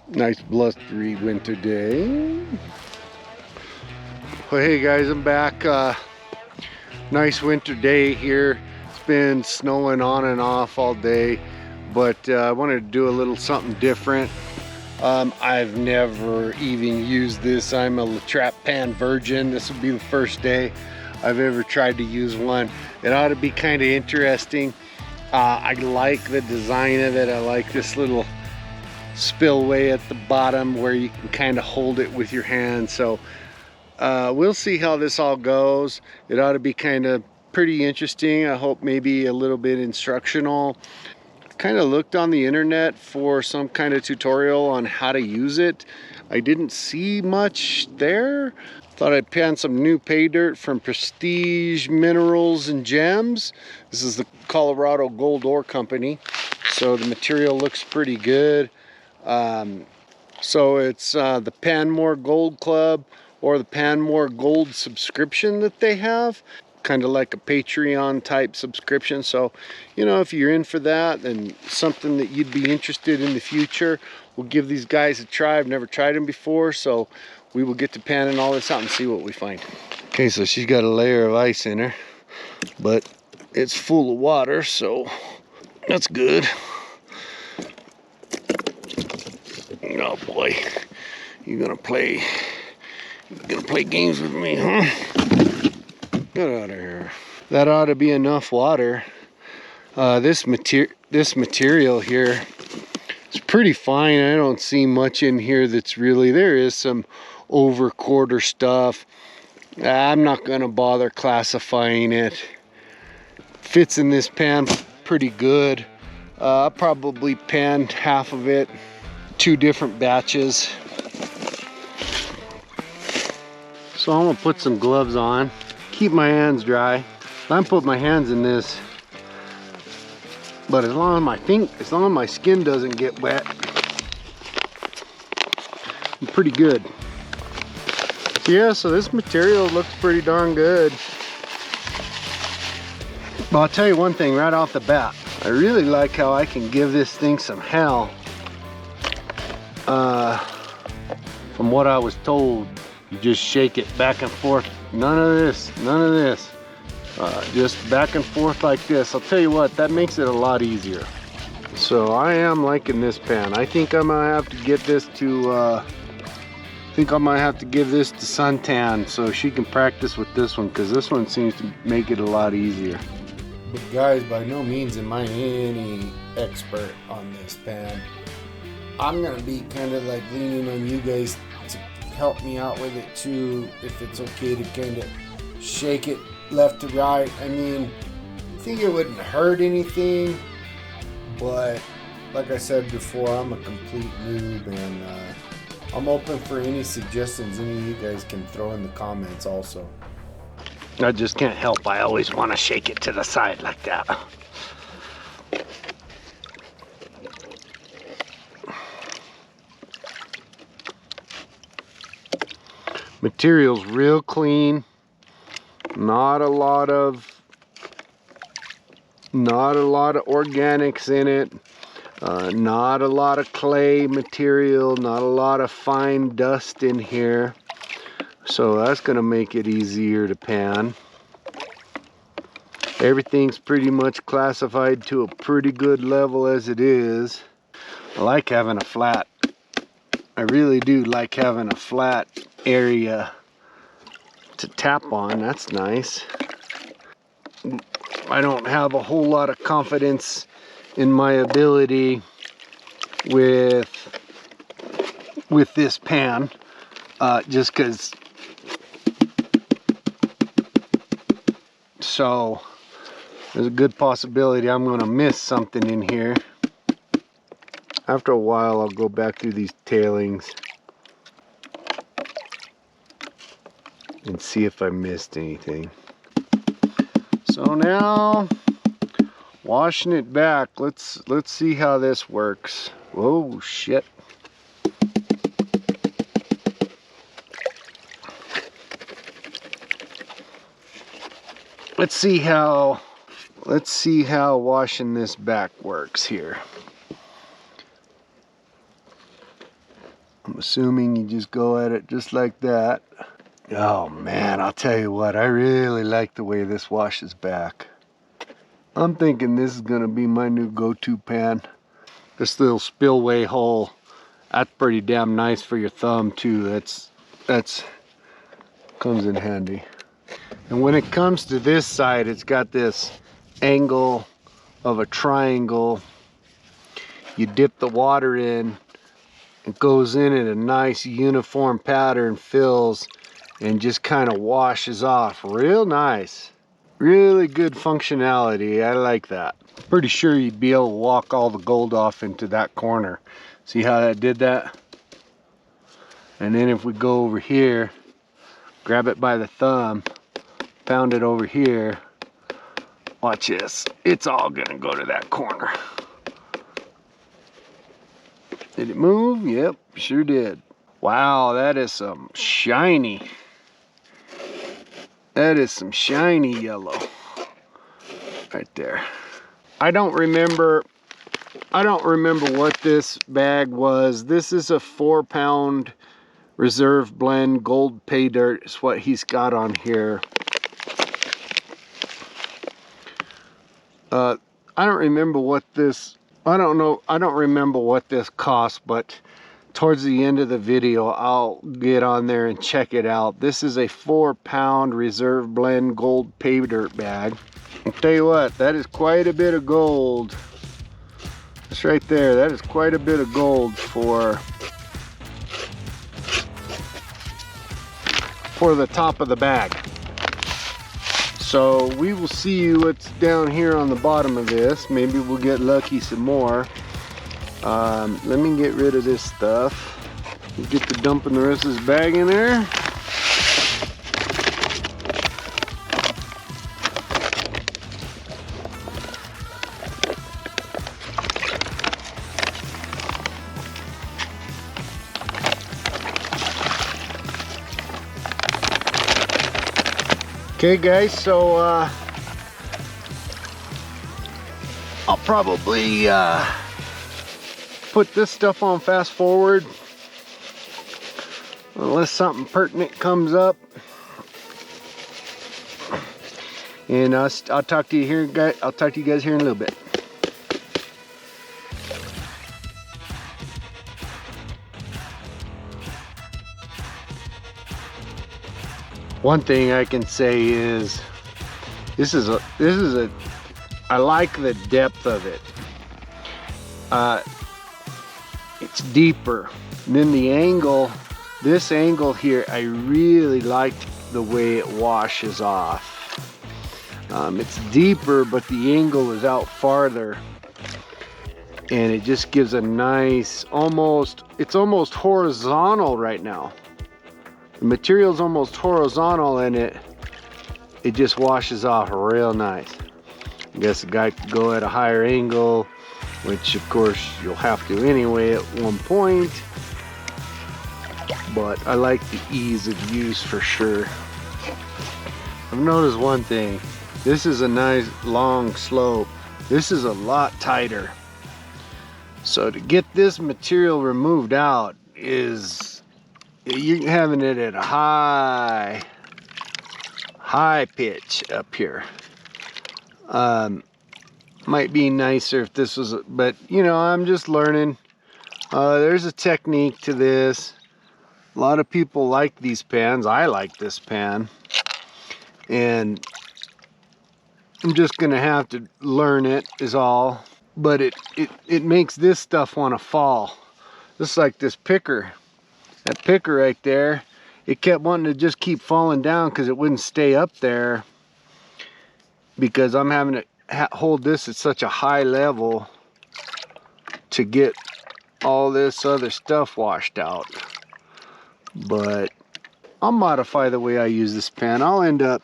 Nice blustery winter day. Well, hey guys, I'm back. Nice winter day here. It's been snowing on and off all day, but I wanted to do a little something different. I've never even used this. I'm a trap pan virgin. This will be the first day I've ever tried to use one. It ought to be kind of interesting. I like the design of it. I like this little spillway at the bottom where you can kind of hold it with your hand. So we'll see how this all goes. It ought to be kind of pretty interesting. I hope maybe a little bit instructional. Kind of looked on the internet for some kind of tutorial on how to use it. I didn't see much there. Thought I'd pan some new pay dirt from Prestige Minerals and Gems. This is the Colorado Gold Ore Company. So the material looks pretty good. So it's the Panmore Gold Club or the Panmore Gold subscription that they have. Kind of like a Patreon type subscription. So, you know, if you're in for that and something that you'd be interested in the future, we'll give these guys a try. I've never tried them before, so we will get to panning all this out and see what we find. Okay, so she's got a layer of ice in her, but it's full of water, so that's good. Oh boy, you're gonna play games with me, huh? Get out of here. That ought to be enough water. This material here is pretty fine. I don't see much in here that's really, there is some over quarter stuff. I'm not gonna bother classifying it. Fits in this pan pretty good. I probably panned half of it, 2 different batches. So I'm gonna put some gloves on. Keep my hands dry. I'm putting my hands in this, but as long as my skin doesn't get wet, I'm pretty good. So yeah, so this material looks pretty darn good. But I'll tell you one thing right off the bat. I really like how I can give this thing some hell. From what I was told, you just shake it back and forth. None of this. Just back and forth like this. I'll tell you what, that makes it a lot easier. So I am liking this pan. I think I might have to get this to, give this to Suntan so she can practice with this one, because this one seems to make it a lot easier. But guys, by no means am I any expert on this pan. I'm gonna be kind of like leaning on you guys to help me out with it too, if it's okay to kind of shake it left to right. I mean, I think it wouldn't hurt anything, but like I said before, I'm a complete noob, and I'm open for any suggestions any of you guys can throw in the comments also. I just can't help, I always want to shake it to the side like that. Material's real clean. Not a lot of organics in it. Not a lot of clay material. Not a lot of fine dust in here. So that's gonna make it easier to pan. Everything's pretty much classified to a pretty good level as it is. I like having a flat. I really do like having a flat area to tap on. That's nice. I don't have a whole lot of confidence in my ability with this pan, just because. So there's a good possibility I'm going to miss something in here. After a while, I'll go back through these tailings and see if I missed anything. So now, washing it back, let's see how this works. Whoa, shit. Let's see how washing this back works here. I'm assuming you just go at it just like that. Oh man, I'll tell you what, I really like the way this washes back. I'm thinking this is gonna be my new go-to pan. This little spillway hole, that's pretty damn nice for your thumb too. That's comes in handy. And when it comes to this side, it's got this angle of a triangle. You dip the water in, it goes in a nice uniform pattern, fills, and just kind of washes off real nice. Really good functionality. I like that. Pretty sure you'd be able to walk all the gold off into that corner. See how that did that? And then if we go over here, grab it by the thumb, pound it over here, watch this. It's all gonna go to that corner. Did it move? Yep, sure did. Wow, that is some shiny. That is some shiny yellow right there. I don't remember what this bag was. This is a 4-pound reserve blend gold pay dirt is what he's got on here. I don't remember what this, I don't remember what this cost, but towards the end of the video, I'll get on there and check it out. This is a 4-pound reserve blend gold pay dirt bag. I'll tell you what, that is quite a bit of gold. That's right there, that is quite a bit of gold for the top of the bag. So we will see what's down here on the bottom of this. Maybe we'll get lucky some more. Let me get rid of this stuff. Get to dumping the rest of this bag in there. Okay guys, so I'll probably put this stuff on fast forward unless something pertinent comes up, and I'll talk to you here, guys. I'll talk to you guys here in a little bit. One thing I can say is I like the depth of it. It's deeper. And then the angle, this angle here, I really liked the way it washes off. It's deeper, but the angle is out farther. And it just gives a nice, it's almost horizontal right now. The material's almost horizontal and it just washes off real nice. I guess the guy could go at a higher angle, which of course you'll have to anyway at one point. But I like the ease of use for sure. I've noticed one thing. This is a nice long slope. This is a lot tighter. So to get this material removed out is, you're having it at a high pitch up here. Might be nicer if this was, but you know, I'm just learning. There's a technique to this. A lot of people like these pans. I like this pan, and I'm just gonna have to learn it is all. But it makes this stuff want to fall. Just like this picker. That picker right there, it kept wanting to just keep falling down because it wouldn't stay up there, because I'm having to hold this at such a high level to get all this other stuff washed out. But I'll modify the way I use this pan. I'll end up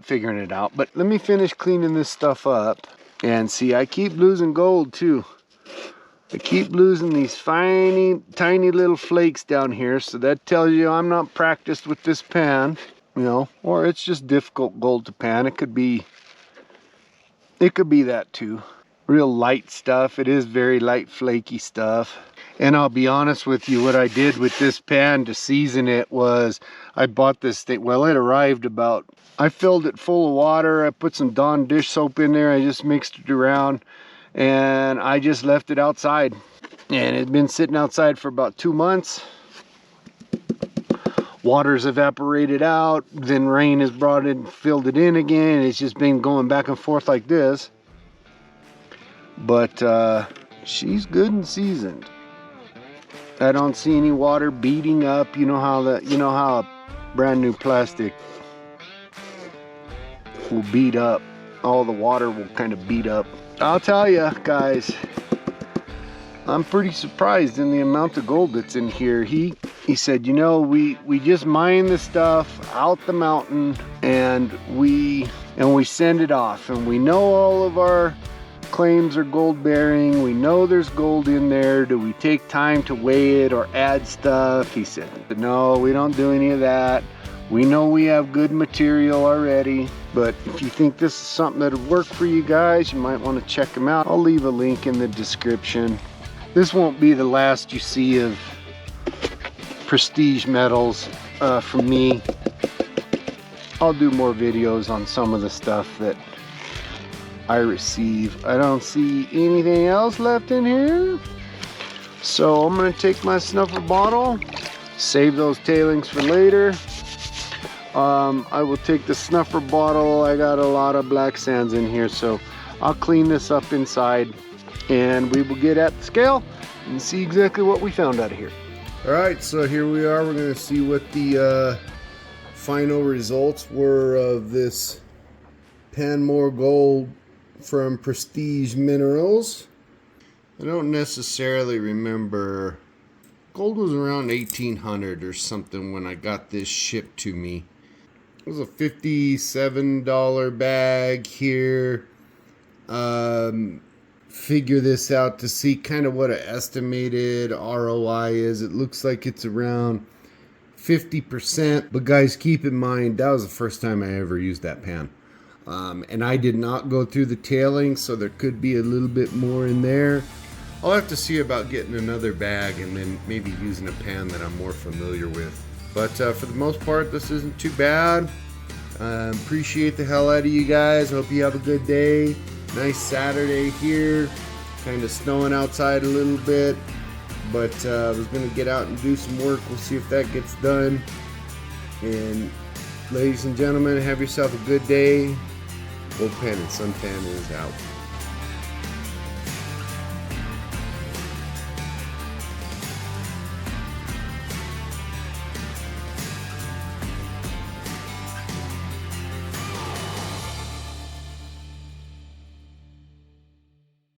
figuring it out. But let me finish cleaning this stuff up. And see, I keep losing gold too. I keep losing these tiny little flakes down here, so that tells you I'm not practiced with this pan, you know, or it's just difficult gold to pan. It could be that too. real light stuff. It is very light, flaky stuff. And I'll be honest with you, what I did with this pan to season it was I bought this thing. Well, it arrived about, I filled it full of water. I put some Dawn dish soap in there. I just mixed it around and I just left it outside. And it's been sitting outside for about 2 months. Water's evaporated out, then rain has brought it, filled it in again. It's just been going back and forth like this. But she's good and seasoned. I don't see any water beating up. You know how a brand new plastic will beat up. All the water will kind of beat up. I'll tell you guys, I'm pretty surprised in the amount of gold that's in here. He said, you know, we just mine the stuff out the mountain and we send it off, and we know all of our claims are gold bearing. We know there's gold in there. Do we take time to weigh it or add stuff? He said, no, we don't do any of that. We know we have good material already, but if you think this is something that would work for you guys, you might want to check them out. I'll leave a link in the description. This won't be the last you see of prestige metals from me. I'll do more videos on some of the stuff that I receive. I don't see anything else left in here. So I'm gonna take my snuffer bottle, save those tailings for later. I will take the snuffer bottle. I got a lot of black sands in here, so I'll clean this up inside and we will get at the scale and see exactly what we found out of here. All right, so here we are. We're gonna see what the final results were of this Panmure gold from Prestige Minerals. I don't necessarily remember. Gold was around 1800 or something when I got this shipped to me. It was a $57 bag here. Figure this out to see kind of what an estimated ROI is. It looks like it's around 50%, but guys, keep in mind that was the first time I ever used that pan. And I did not go through the tailing, so there could be a little bit more in there. I'll have to see about getting another bag and then maybe using a pan that I'm more familiar with. But for the most part, this isn't too bad. Appreciate the hell out of you guys. Hope you have a good day. Nice Saturday here. Kind of snowing outside a little bit, but I was going to get out and do some work. We'll see if that gets done. And ladies and gentlemen, have yourself a good day. Goldpan Suntan is out.